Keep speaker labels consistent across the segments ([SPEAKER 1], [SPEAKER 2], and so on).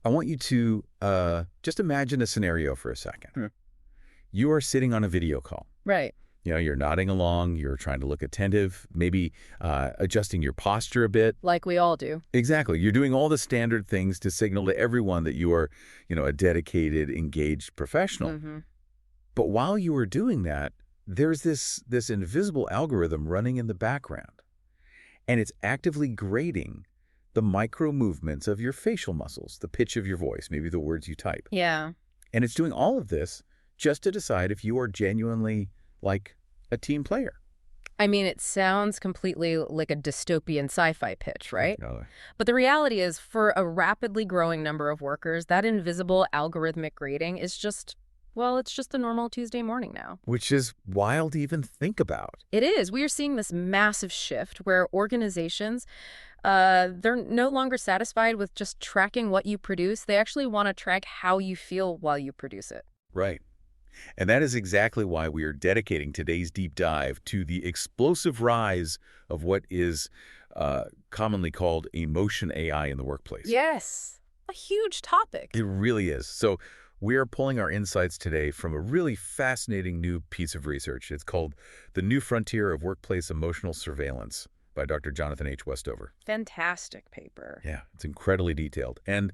[SPEAKER 1] I want you to just imagine a scenario for a second.
[SPEAKER 2] Hmm.
[SPEAKER 1] You are sitting on a video call.
[SPEAKER 2] Right.
[SPEAKER 1] You know, you're nodding along, you're trying to look attentive, maybe adjusting your posture a bit.
[SPEAKER 2] Like we all do.
[SPEAKER 1] Exactly. You're doing all the standard things to signal to everyone that you are, a dedicated, engaged professional.
[SPEAKER 2] Mm-hmm.
[SPEAKER 1] But while you are doing that, there's this invisible algorithm running in the background, and it's actively grading the micro movements of your facial muscles, the pitch of your voice, maybe the words you type.
[SPEAKER 2] Yeah.
[SPEAKER 1] And it's doing all of this just to decide if you are genuinely like a team player.
[SPEAKER 2] I mean, it sounds completely like a dystopian sci-fi pitch, right?
[SPEAKER 1] No.
[SPEAKER 2] But the reality is, for a rapidly growing number of workers, that invisible algorithmic grading is just, well, it's just a normal Tuesday morning now.
[SPEAKER 1] Which is wild to even think about.
[SPEAKER 2] It is. We are seeing this massive shift where organizations, they're no longer satisfied with just tracking what you produce. They actually want to track how you feel while you produce it.
[SPEAKER 1] Right. And that is exactly why we are dedicating today's deep dive to the explosive rise of what is commonly called emotion AI in the workplace.
[SPEAKER 2] Yes. A huge topic.
[SPEAKER 1] It really is. So we are pulling our insights today from a really fascinating new piece of research. It's called The New Frontier of Workplace Emotional Surveillance by Dr. Jonathan H. Westover.
[SPEAKER 2] Fantastic paper.
[SPEAKER 1] Yeah, it's incredibly detailed. And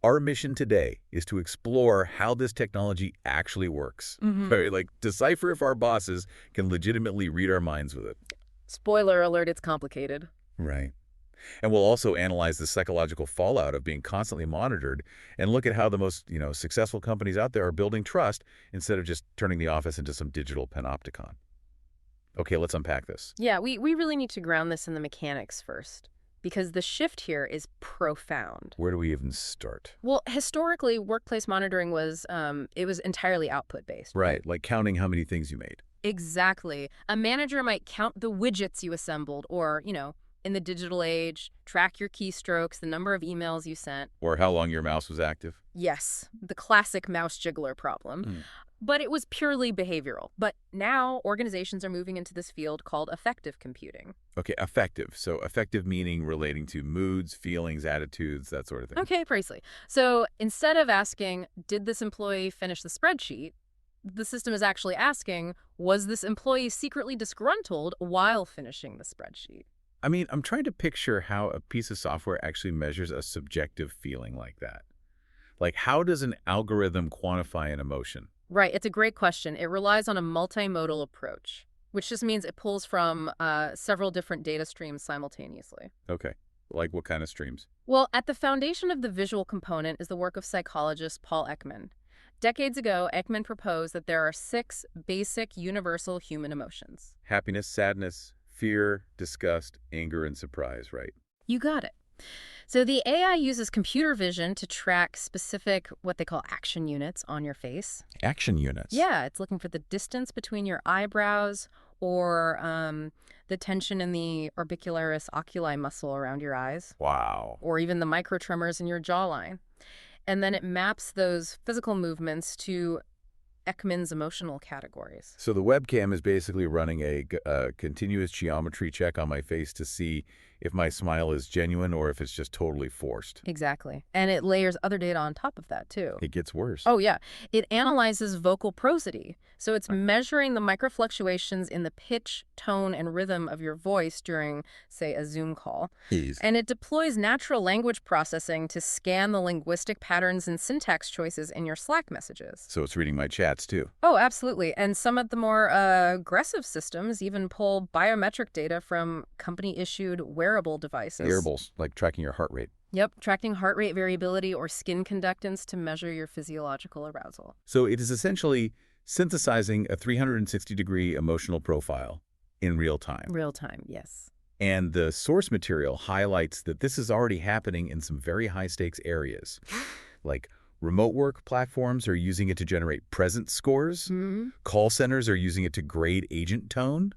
[SPEAKER 1] our mission today is to explore how this technology actually works.
[SPEAKER 2] Mm-hmm.
[SPEAKER 1] Right? Like, decipher if our bosses can legitimately read our minds with it.
[SPEAKER 2] Spoiler alert, it's complicated.
[SPEAKER 1] Right. And we'll also analyze the psychological fallout of being constantly monitored and look at how the most, successful companies out there are building trust instead of just turning the office into some digital panopticon. Okay, let's unpack this.
[SPEAKER 2] Yeah, we really need to ground this in the mechanics first, because the shift here is profound.
[SPEAKER 1] Where do we even start?
[SPEAKER 2] Well, historically, workplace monitoring was it was entirely output-based.
[SPEAKER 1] Right, like counting how many things you made.
[SPEAKER 2] Exactly. A manager might count the widgets you assembled or, in the digital age, track your keystrokes, the number of emails you sent.
[SPEAKER 1] Or how long your mouse was active.
[SPEAKER 2] Yes, the classic mouse jiggler problem. But it was purely behavioral. But now organizations are moving into this field called affective computing.
[SPEAKER 1] Okay, affective. So affective meaning relating to moods, feelings, attitudes, that sort of thing.
[SPEAKER 2] Okay, precisely. So instead of asking, did this employee finish the spreadsheet, the system is actually asking, was this employee secretly disgruntled while finishing the spreadsheet?
[SPEAKER 1] I mean, I'm trying to picture how a piece of software actually measures a subjective feeling like that. Like, how does an algorithm quantify an emotion?
[SPEAKER 2] Right, it's a great question. It relies on a multimodal approach, which just means it pulls from several different data streams simultaneously.
[SPEAKER 1] Okay, like what kind of streams?
[SPEAKER 2] Well, at the foundation of the visual component is the work of psychologist Paul Ekman. Decades ago, Ekman proposed that there are 6 basic universal human emotions.
[SPEAKER 1] Happiness, sadness, fear, disgust, anger, and surprise, right?
[SPEAKER 2] You got it. So the AI uses computer vision to track specific, what they call action units on your face.
[SPEAKER 1] Action units?
[SPEAKER 2] Yeah, it's looking for the distance between your eyebrows or the tension in the orbicularis oculi muscle around your eyes.
[SPEAKER 1] Wow.
[SPEAKER 2] Or even the microtremors in your jawline. And then it maps those physical movements to Ekman's emotional categories.
[SPEAKER 1] So the webcam is basically running a continuous geometry check on my face to see if my smile is genuine or if it's just totally forced.
[SPEAKER 2] Exactly. And it layers other data on top of that, too.
[SPEAKER 1] It gets worse.
[SPEAKER 2] Oh, yeah. It analyzes vocal prosody. So it's measuring the microfluctuations in the pitch, tone, and rhythm of your voice during, say, a Zoom call.
[SPEAKER 1] Jeez.
[SPEAKER 2] And it deploys natural language processing to scan the linguistic patterns and syntax choices in your Slack messages.
[SPEAKER 1] So it's reading my chats, too.
[SPEAKER 2] Oh, absolutely. And some of the more aggressive systems even pull biometric data from company-issued wearable devices.
[SPEAKER 1] Wearables, like tracking your heart rate.
[SPEAKER 2] Yep, tracking heart rate variability or skin conductance to measure your physiological arousal.
[SPEAKER 1] So it is essentially synthesizing a 360-degree emotional profile in real time.
[SPEAKER 2] Real time, yes.
[SPEAKER 1] And the source material highlights that this is already happening in some very high-stakes areas. Like remote work platforms are using it to generate presence scores.
[SPEAKER 2] Mm-hmm.
[SPEAKER 1] Call centers are using it to grade agent tone.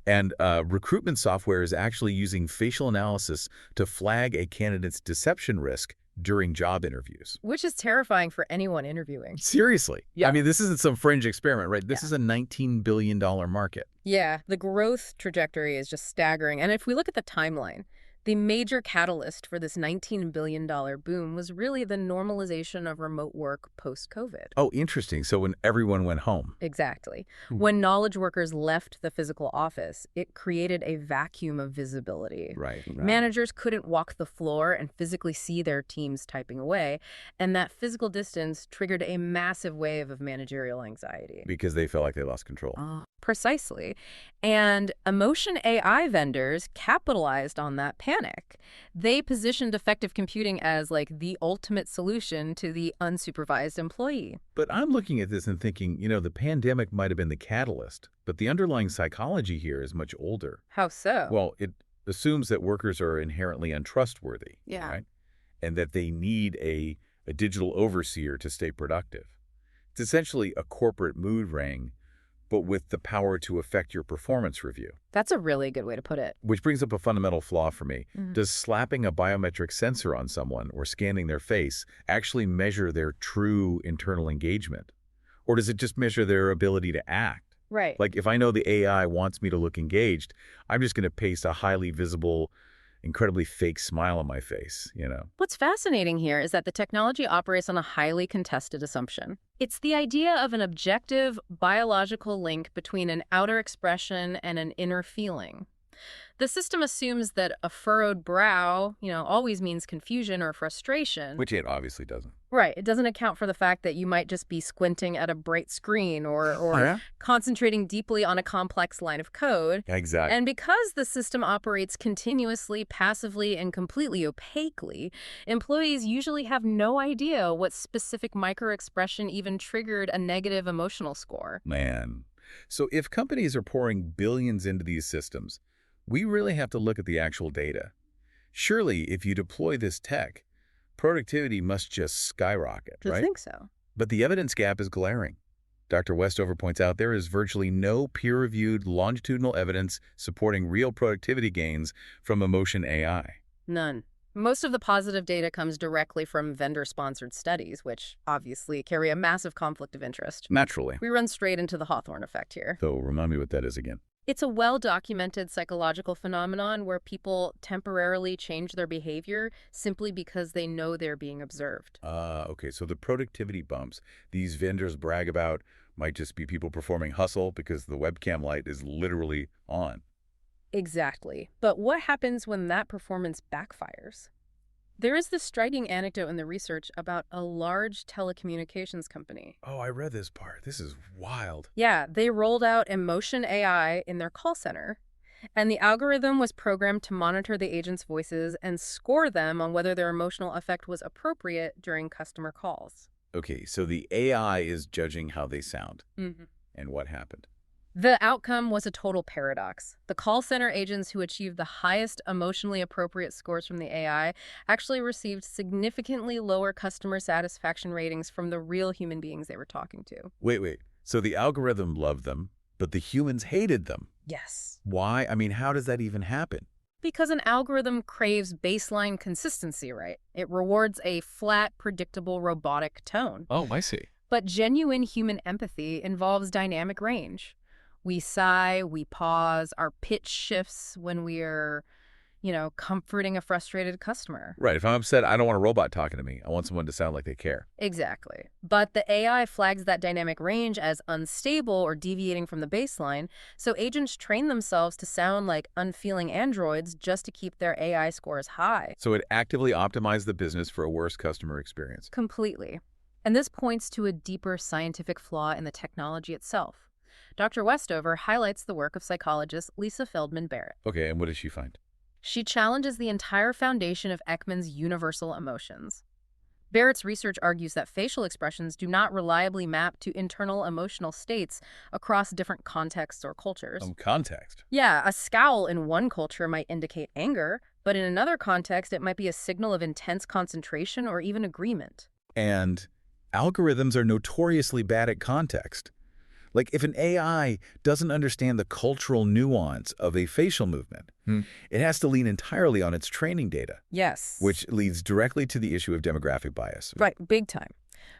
[SPEAKER 1] And recruitment software is actually using facial analysis to flag a candidate's deception risk during job interviews.
[SPEAKER 2] Which is terrifying for anyone interviewing.
[SPEAKER 1] Seriously.
[SPEAKER 2] Yeah.
[SPEAKER 1] I mean, this isn't some fringe experiment, right? This is a $19 billion market.
[SPEAKER 2] Yeah, the growth trajectory is just staggering. And if we look at the timeline, The major catalyst for this $19 billion boom was really the normalization of remote work post-COVID.
[SPEAKER 1] Oh, interesting. So when everyone went home.
[SPEAKER 2] Exactly.
[SPEAKER 1] Hmm.
[SPEAKER 2] When knowledge workers left the physical office, it created a vacuum of visibility.
[SPEAKER 1] Right.
[SPEAKER 2] Managers couldn't walk the floor and physically see their teams typing away, and that physical distance triggered a massive wave of managerial anxiety.
[SPEAKER 1] Because they felt like they lost control.
[SPEAKER 2] Precisely. And emotion AI vendors capitalized on that panic. They positioned effective computing as like the ultimate solution to the unsupervised employee.
[SPEAKER 1] But I'm looking at this and thinking, the pandemic might have been the catalyst, but the underlying psychology here is much older.
[SPEAKER 2] How so?
[SPEAKER 1] Well, it assumes that workers are inherently untrustworthy,
[SPEAKER 2] Yeah.
[SPEAKER 1] right? And that they need a digital overseer to stay productive. It's essentially a corporate mood ring, but with the power to affect your performance review.
[SPEAKER 2] That's a really good way to put it.
[SPEAKER 1] Which brings up a fundamental flaw for me.
[SPEAKER 2] Mhm.
[SPEAKER 1] Does slapping a biometric sensor on someone or scanning their face actually measure their true internal engagement? Or does it just measure their ability to act?
[SPEAKER 2] Right.
[SPEAKER 1] Like if I know the AI wants me to look engaged, I'm just going to paste a highly visible, incredibly fake smile on my face.
[SPEAKER 2] What's fascinating here is that the technology operates on a highly contested assumption. It's the idea of an objective biological link between an outer expression and an inner feeling. The system assumes that a furrowed brow, always means confusion or frustration.
[SPEAKER 1] Which it obviously doesn't.
[SPEAKER 2] Right. It doesn't account for the fact that you might just be squinting at a bright screen or
[SPEAKER 1] Yeah?
[SPEAKER 2] concentrating deeply on a complex line of code.
[SPEAKER 1] Exactly.
[SPEAKER 2] And because the system operates continuously, passively, and completely opaquely, employees usually have no idea what specific microexpression even triggered a negative emotional score.
[SPEAKER 1] Man. So if companies are pouring billions into these systems, we really have to look at the actual data. Surely, if you deploy this tech, productivity must just skyrocket,
[SPEAKER 2] I
[SPEAKER 1] right?
[SPEAKER 2] think so.
[SPEAKER 1] But the evidence gap is glaring. Dr. Westover points out there is virtually no peer-reviewed longitudinal evidence supporting real productivity gains from emotion AI.
[SPEAKER 2] None. Most of the positive data comes directly from vendor-sponsored studies, which obviously carry a massive conflict of interest.
[SPEAKER 1] Naturally.
[SPEAKER 2] We run straight into the Hawthorne effect here.
[SPEAKER 1] So remind me what that is again.
[SPEAKER 2] It's a well-documented psychological phenomenon where people temporarily change their behavior simply because they know they're being observed.
[SPEAKER 1] Okay, so the productivity bumps these vendors brag about might just be people performing hustle because the webcam light is literally on.
[SPEAKER 2] Exactly. But what happens when that performance backfires? There is this striking anecdote in the research about a large telecommunications company.
[SPEAKER 1] Oh, I read this part. This is wild.
[SPEAKER 2] Yeah, they rolled out emotion AI in their call center, and the algorithm was programmed to monitor the agents' voices and score them on whether their emotional effect was appropriate during customer calls.
[SPEAKER 1] Okay, so the AI is judging how they sound.
[SPEAKER 2] Mm-hmm.
[SPEAKER 1] And what happened?
[SPEAKER 2] The outcome was a total paradox. The call center agents who achieved the highest emotionally appropriate scores from the AI actually received significantly lower customer satisfaction ratings from the real human beings they were talking to.
[SPEAKER 1] Wait. So the algorithm loved them, but the humans hated them.
[SPEAKER 2] Yes.
[SPEAKER 1] Why? I mean, how does that even happen?
[SPEAKER 2] Because an algorithm craves baseline consistency, right? It rewards a flat, predictable, robotic tone.
[SPEAKER 1] Oh, I see.
[SPEAKER 2] But genuine human empathy involves dynamic range. We sigh, we pause, our pitch shifts when we're, comforting a frustrated customer.
[SPEAKER 1] Right. If I'm upset, I don't want a robot talking to me. I want someone to sound like they care.
[SPEAKER 2] Exactly. But the AI flags that dynamic range as unstable or deviating from the baseline, so agents train themselves to sound like unfeeling androids just to keep their AI scores high.
[SPEAKER 1] So it actively optimized the business for a worse customer experience.
[SPEAKER 2] Completely. And this points to a deeper scientific flaw in the technology itself. Dr. Westover highlights the work of psychologist Lisa Feldman Barrett.
[SPEAKER 1] Okay, and what does she find?
[SPEAKER 2] She challenges the entire foundation of Ekman's universal emotions. Barrett's research argues that facial expressions do not reliably map to internal emotional states across different contexts or cultures.
[SPEAKER 1] Context.
[SPEAKER 2] Yeah, a scowl in one culture might indicate anger, but in another context, it might be a signal of intense concentration or even agreement.
[SPEAKER 1] And algorithms are notoriously bad at context. Like if an AI doesn't understand the cultural nuance of a facial movement, it has to lean entirely on its training data.
[SPEAKER 2] Yes.
[SPEAKER 1] Which leads directly to the issue of demographic bias.
[SPEAKER 2] Right, big time.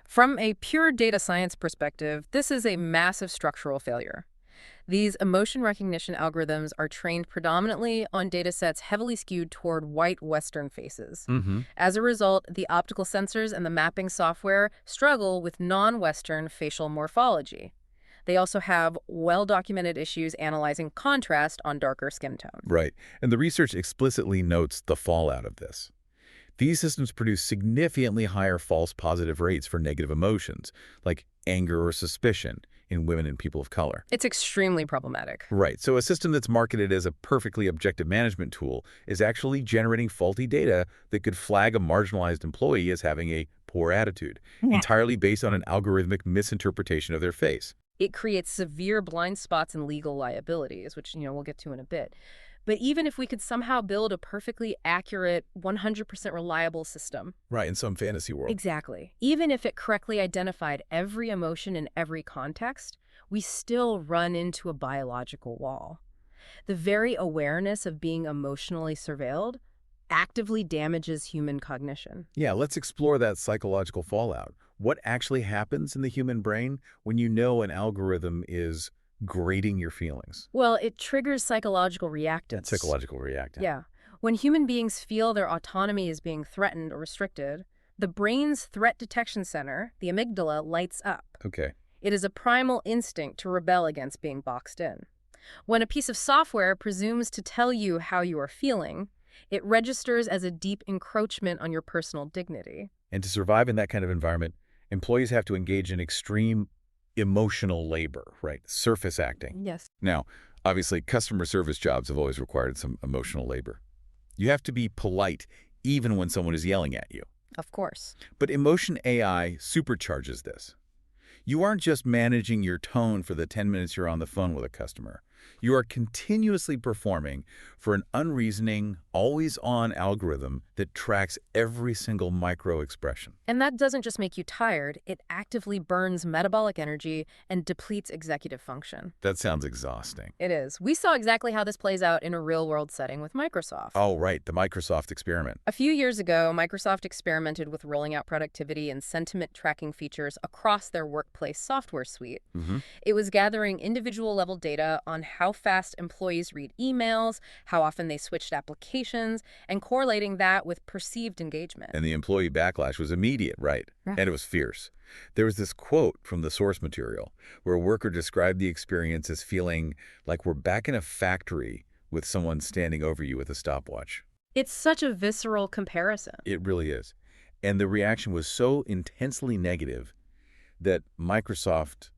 [SPEAKER 2] From a pure data science perspective, this is a massive structural failure. These emotion recognition algorithms are trained predominantly on datasets heavily skewed toward white Western faces.
[SPEAKER 1] Mm-hmm.
[SPEAKER 2] As a result, the optical sensors and the mapping software struggle with non-Western facial morphology. They also have well-documented issues analyzing contrast on darker skin tones.
[SPEAKER 1] Right. And the research explicitly notes the fallout of this. These systems produce significantly higher false positive rates for negative emotions, like anger or suspicion, in women and people of color.
[SPEAKER 2] It's extremely problematic.
[SPEAKER 1] Right. So a system that's marketed as a perfectly objective management tool is actually generating faulty data that could flag a marginalized employee as having a poor attitude, entirely based on an algorithmic misinterpretation of their face.
[SPEAKER 2] It creates severe blind spots and legal liabilities, which, we'll get to in a bit. But even if we could somehow build a perfectly accurate, 100% reliable system.
[SPEAKER 1] Right, in some fantasy world.
[SPEAKER 2] Exactly. Even if it correctly identified every emotion in every context, we still run into a biological wall. The very awareness of being emotionally surveilled actively damages human cognition.
[SPEAKER 1] Yeah, let's explore that psychological fallout. What actually happens in the human brain when you know an algorithm is grading your feelings?
[SPEAKER 2] Well, it triggers psychological reactance.
[SPEAKER 1] Psychological reactant.
[SPEAKER 2] Yeah. When human beings feel their autonomy is being threatened or restricted, the brain's threat detection center, the amygdala, lights up.
[SPEAKER 1] Okay.
[SPEAKER 2] It is a primal instinct to rebel against being boxed in. When a piece of software presumes to tell you how you are feeling, it registers as a deep encroachment on your personal dignity.
[SPEAKER 1] And to survive in that kind of environment, employees have to engage in extreme emotional labor, right? Surface acting.
[SPEAKER 2] Yes.
[SPEAKER 1] Now, obviously, customer service jobs have always required some emotional labor. You have to be polite even when someone is yelling at you.
[SPEAKER 2] Of course.
[SPEAKER 1] But emotion AI supercharges this. You aren't just managing your tone for the 10 minutes you're on the phone with a customer. You are continuously performing for an unreasoning, always-on algorithm that tracks every single micro-expression.
[SPEAKER 2] And that doesn't just make you tired, it actively burns metabolic energy and depletes executive function.
[SPEAKER 1] That sounds exhausting.
[SPEAKER 2] It is. We saw exactly how this plays out in a real-world setting with Microsoft.
[SPEAKER 1] Oh, right, the Microsoft experiment.
[SPEAKER 2] A few years ago, Microsoft experimented with rolling out productivity and sentiment tracking features across their workplace software suite.
[SPEAKER 1] Mm-hmm.
[SPEAKER 2] It was gathering individual-level data on how fast employees read emails, how often they switched applications, and correlating that with perceived engagement.
[SPEAKER 1] And the employee backlash was immediate, right?
[SPEAKER 2] Yeah.
[SPEAKER 1] And it was fierce. There was this quote from the source material where a worker described the experience as feeling like we're back in a factory with someone standing over you with a stopwatch.
[SPEAKER 2] It's such a visceral comparison.
[SPEAKER 1] It really is. And the reaction was so intensely negative that Microsoft,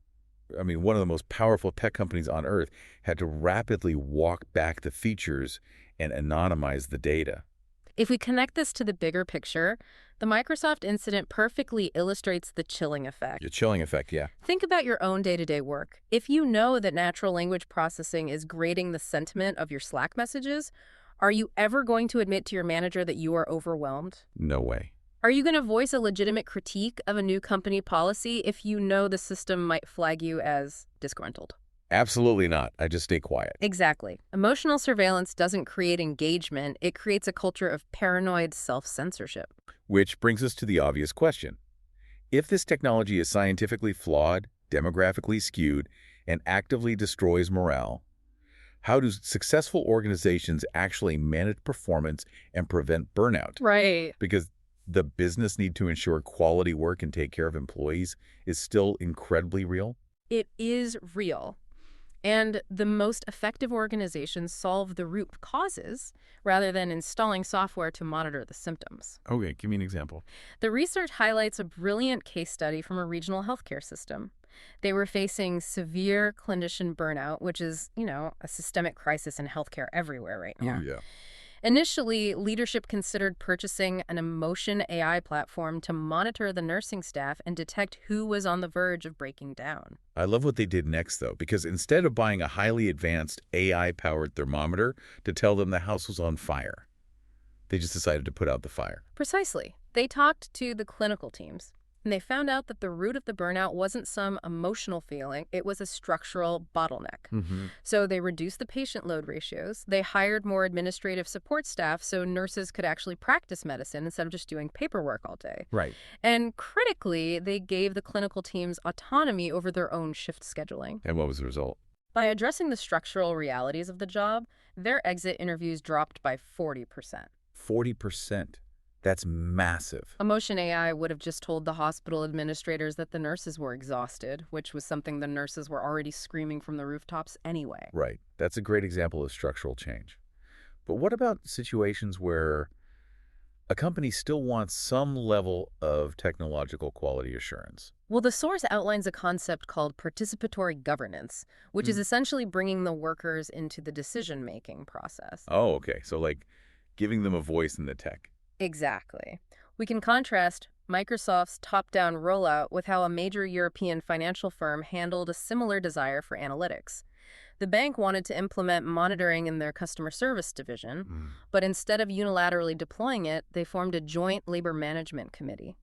[SPEAKER 1] one of the most powerful tech companies on earth, had to rapidly walk back the features and anonymize the data.
[SPEAKER 2] If we connect this to the bigger picture, the Microsoft incident perfectly illustrates the chilling effect.
[SPEAKER 1] The chilling effect, yeah.
[SPEAKER 2] Think about your own day-to-day work. If you know that natural language processing is grading the sentiment of your Slack messages, are you ever going to admit to your manager that you are overwhelmed?
[SPEAKER 1] No way.
[SPEAKER 2] Are you going to voice a legitimate critique of a new company policy if you know the system might flag you as disgruntled?
[SPEAKER 1] Absolutely not. I just stay quiet.
[SPEAKER 2] Exactly. Emotional surveillance doesn't create engagement. It creates a culture of paranoid self-censorship.
[SPEAKER 1] Which brings us to the obvious question. If this technology is scientifically flawed, demographically skewed, and actively destroys morale, how do successful organizations actually manage performance and prevent burnout?
[SPEAKER 2] Right.
[SPEAKER 1] Because the business need to ensure quality work and take care of employees is still incredibly real.
[SPEAKER 2] It is real. And the most effective organizations solve the root causes rather than installing software to monitor the symptoms.
[SPEAKER 1] Okay, give me an example.
[SPEAKER 2] The research highlights a brilliant case study from a regional healthcare system. They were facing severe clinician burnout, which is, a systemic crisis in healthcare everywhere right now.
[SPEAKER 1] Oh, yeah.
[SPEAKER 2] Initially, leadership considered purchasing an emotion AI platform to monitor the nursing staff and detect who was on the verge of breaking down.
[SPEAKER 1] I love what they did next, though, because instead of buying a highly advanced AI-powered thermometer to tell them the house was on fire, they just decided to put out the fire.
[SPEAKER 2] Precisely. They talked to the clinical teams, and they found out that the root of the burnout wasn't some emotional feeling, it was a structural bottleneck.
[SPEAKER 1] Mm-hmm.
[SPEAKER 2] So they reduced the patient load ratios, they hired more administrative support staff so nurses could actually practice medicine instead of just doing paperwork all day.
[SPEAKER 1] Right.
[SPEAKER 2] And critically, they gave the clinical teams autonomy over their own shift scheduling.
[SPEAKER 1] And what was the result?
[SPEAKER 2] By addressing the structural realities of the job, their exit interviews dropped by 40%.
[SPEAKER 1] 40%. That's massive.
[SPEAKER 2] Emotion AI would have just told the hospital administrators that the nurses were exhausted, which was something the nurses were already screaming from the rooftops anyway.
[SPEAKER 1] Right. That's a great example of structural change. But what about situations where a company still wants some level of technological quality assurance?
[SPEAKER 2] Well, the source outlines a concept called participatory governance, which is essentially bringing the workers into the decision-making process.
[SPEAKER 1] Oh, okay. So like giving them a voice in the tech.
[SPEAKER 2] Exactly. We can contrast Microsoft's top-down rollout with how a major European financial firm handled a similar desire for analytics. The bank wanted to implement monitoring in their customer service division,
[SPEAKER 1] Mm.
[SPEAKER 2] but instead of unilaterally deploying it, they formed a joint labor management committee.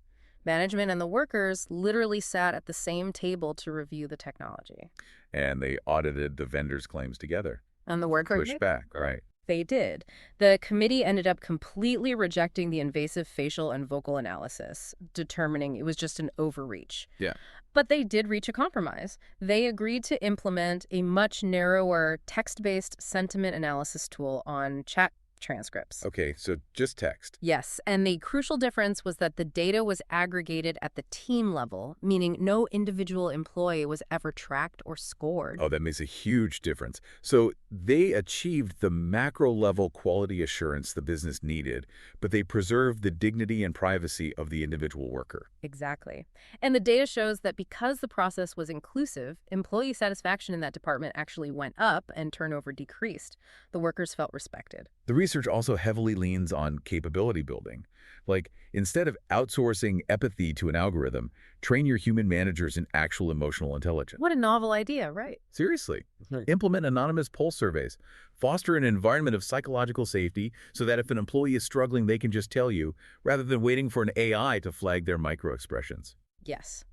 [SPEAKER 2] Management and the workers literally sat at the same table to review the technology.
[SPEAKER 1] And they audited the vendor's claims together.
[SPEAKER 2] And the workers
[SPEAKER 1] Push back, right.
[SPEAKER 2] They did. The committee ended up completely rejecting the invasive facial and vocal analysis, determining it was just an overreach.
[SPEAKER 1] Yeah.
[SPEAKER 2] But they did reach a compromise. They agreed to implement a much narrower text-based sentiment analysis tool on chat transcripts.
[SPEAKER 1] Okay, so just text.
[SPEAKER 2] Yes, and the crucial difference was that the data was aggregated at the team level, meaning no individual employee was ever tracked or scored.
[SPEAKER 1] Oh, that makes a huge difference. So they achieved the macro-level quality assurance the business needed, but they preserved the dignity and privacy of the individual worker.
[SPEAKER 2] Exactly. And the data shows that because the process was inclusive, employee satisfaction in that department actually went up and turnover decreased. The workers felt respected.
[SPEAKER 1] The research also heavily leans on capability building. Like, instead of outsourcing empathy to an algorithm, train your human managers in actual emotional intelligence.
[SPEAKER 2] What a novel idea, right?
[SPEAKER 1] Seriously.
[SPEAKER 2] Right.
[SPEAKER 1] Implement anonymous pulse surveys. Foster an environment of psychological safety so that if an employee is struggling, they can just tell you, rather than waiting for an AI to flag their microexpressions.
[SPEAKER 2] Yes.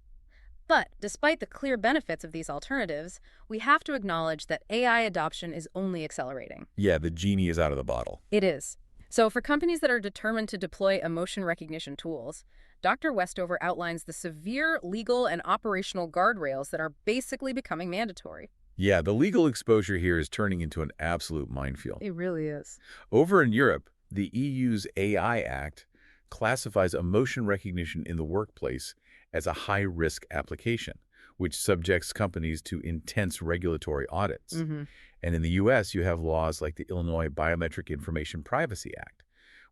[SPEAKER 2] But despite the clear benefits of these alternatives, we have to acknowledge that AI adoption is only accelerating.
[SPEAKER 1] Yeah, the genie is out of the bottle.
[SPEAKER 2] It is. So for companies that are determined to deploy emotion recognition tools, Dr. Westover outlines the severe legal and operational guardrails that are basically becoming mandatory.
[SPEAKER 1] Yeah, the legal exposure here is turning into an absolute minefield.
[SPEAKER 2] It really is.
[SPEAKER 1] Over in Europe, the EU's AI Act classifies emotion recognition in the workplace as a high-risk application, which subjects companies to intense regulatory audits.
[SPEAKER 2] Mm-hmm.
[SPEAKER 1] And in the U.S., you have laws like the Illinois Biometric Information Privacy Act,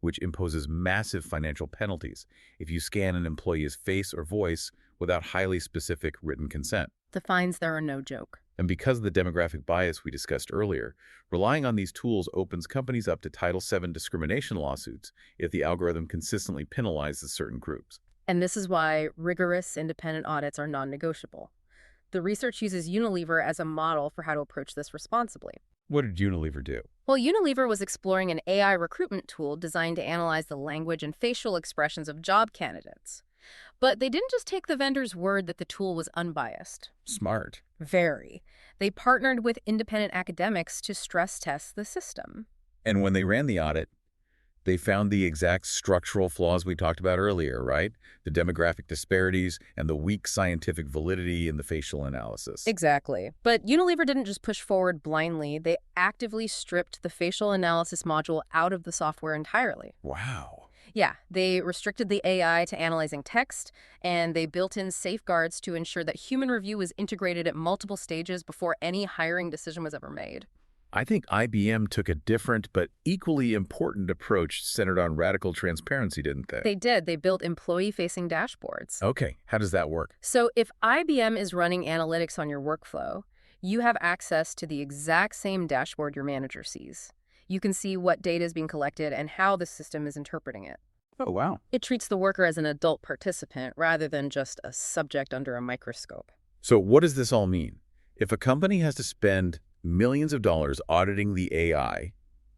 [SPEAKER 1] which imposes massive financial penalties if you scan an employee's face or voice without highly specific written consent.
[SPEAKER 2] The fines there are no joke.
[SPEAKER 1] And because of the demographic bias we discussed earlier, relying on these tools opens companies up to Title VII discrimination lawsuits if the algorithm consistently penalizes certain groups.
[SPEAKER 2] And this is why rigorous independent audits are non-negotiable. The research uses Unilever as a model for how to approach this responsibly.
[SPEAKER 1] What did Unilever do?
[SPEAKER 2] Well, Unilever was exploring an AI recruitment tool designed to analyze the language and facial expressions of job candidates. But they didn't just take the vendor's word that the tool was unbiased.
[SPEAKER 1] Smart.
[SPEAKER 2] Very. They partnered with independent academics to stress test the system.
[SPEAKER 1] And when they ran the audit, they found the exact structural flaws we talked about earlier, right? The demographic disparities and the weak scientific validity in the facial analysis.
[SPEAKER 2] Exactly. But Unilever didn't just push forward blindly. They actively stripped the facial analysis module out of the software entirely.
[SPEAKER 1] Wow.
[SPEAKER 2] Yeah, they restricted the AI to analyzing text, and they built in safeguards to ensure that human review was integrated at multiple stages before any hiring decision was ever made.
[SPEAKER 1] I think IBM took a different but equally important approach centered on radical transparency, didn't they?
[SPEAKER 2] They did. They built employee-facing dashboards.
[SPEAKER 1] Okay, how does that work?
[SPEAKER 2] So if IBM is running analytics on your workflow, you have access to the exact same dashboard your manager sees. You can see what data is being collected and how the system is interpreting it.
[SPEAKER 1] Oh, wow.
[SPEAKER 2] It treats the worker as an adult participant rather than just a subject under a microscope.
[SPEAKER 1] So what does this all mean? If a company has to spend millions of dollars auditing the AI,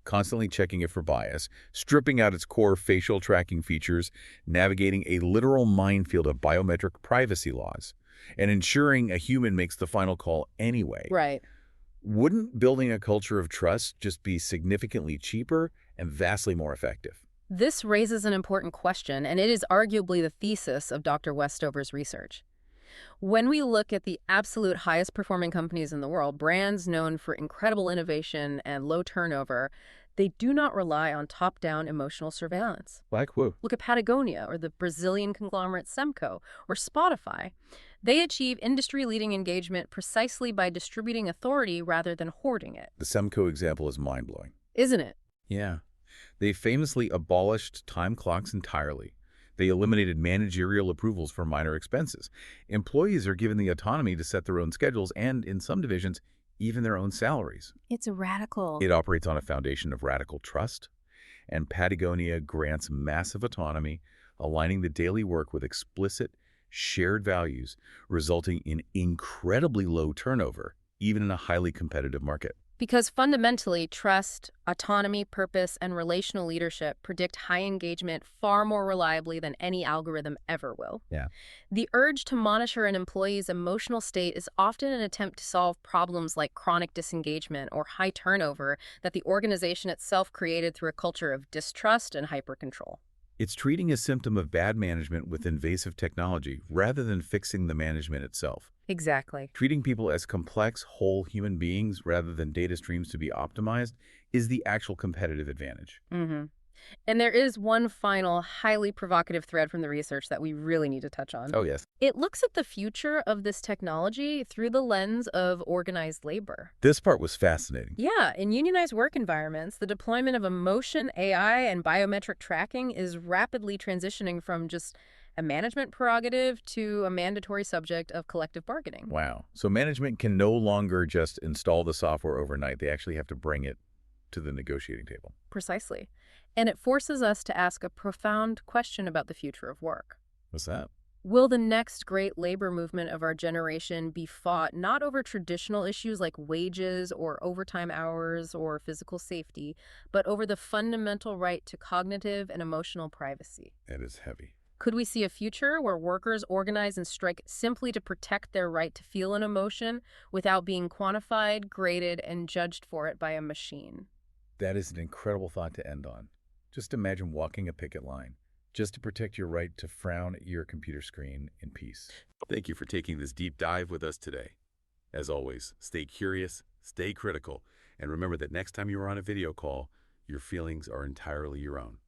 [SPEAKER 1] constantly checking it for bias, stripping out its core facial tracking features, navigating a literal minefield of biometric privacy laws, and ensuring a human makes the final call anyway,
[SPEAKER 2] Right.
[SPEAKER 1] wouldn't building a culture of trust just be significantly cheaper and vastly more effective?
[SPEAKER 2] This raises an important question, and it is arguably the thesis of Dr. Westover's research. When we look at the absolute highest performing companies in the world, brands known for incredible innovation and low turnover, they do not rely on top-down emotional surveillance.
[SPEAKER 1] Like who?
[SPEAKER 2] Look at Patagonia or the Brazilian conglomerate Semco or Spotify. They achieve industry-leading engagement precisely by distributing authority rather than hoarding it.
[SPEAKER 1] The Semco example is mind-blowing.
[SPEAKER 2] Isn't it?
[SPEAKER 1] Yeah. They famously abolished time clocks entirely. They eliminated managerial approvals for minor expenses. Employees are given the autonomy to set their own schedules and, in some divisions, even their own salaries.
[SPEAKER 2] It's radical.
[SPEAKER 1] It operates on a foundation of radical trust, and Patagonia grants massive autonomy, aligning the daily work with explicit, shared values, resulting in incredibly low turnover, even in a highly competitive market.
[SPEAKER 2] Because fundamentally, trust, autonomy, purpose, and relational leadership predict high engagement far more reliably than any algorithm ever will.
[SPEAKER 1] Yeah.
[SPEAKER 2] The urge to monitor an employee's emotional state is often an attempt to solve problems like chronic disengagement or high turnover that the organization itself created through a culture of distrust and hypercontrol.
[SPEAKER 1] It's treating a symptom of bad management with invasive technology rather than fixing the management itself.
[SPEAKER 2] Exactly.
[SPEAKER 1] Treating people as complex, whole human beings rather than data streams to be optimized is the actual competitive advantage.
[SPEAKER 2] And there is one final, highly provocative thread from the research that we really need to touch on.
[SPEAKER 1] Oh, yes.
[SPEAKER 2] It looks at the future of this technology through the lens of organized labor.
[SPEAKER 1] This part was fascinating.
[SPEAKER 2] Yeah, in unionized work environments, the deployment of emotion, AI, and biometric tracking is rapidly transitioning from just a management prerogative to a mandatory subject of collective bargaining.
[SPEAKER 1] Wow. So management can no longer just install the software overnight. They actually have to bring it to the negotiating table.
[SPEAKER 2] Precisely. And it forces us to ask a profound question about the future of work.
[SPEAKER 1] What's that?
[SPEAKER 2] Will the next great labor movement of our generation be fought not over traditional issues like wages or overtime hours or physical safety, but over the fundamental right to cognitive and emotional privacy?
[SPEAKER 1] That is heavy.
[SPEAKER 2] Could we see a future where workers organize and strike simply to protect their right to feel an emotion without being quantified, graded, and judged for it by a machine?
[SPEAKER 1] That is an incredible thought to end on. Just imagine walking a picket line just to protect your right to frown at your computer screen in peace. Thank you for taking this deep dive with us today. As always, stay curious, stay critical, and remember that next time you are on a video call, your feelings are entirely your own.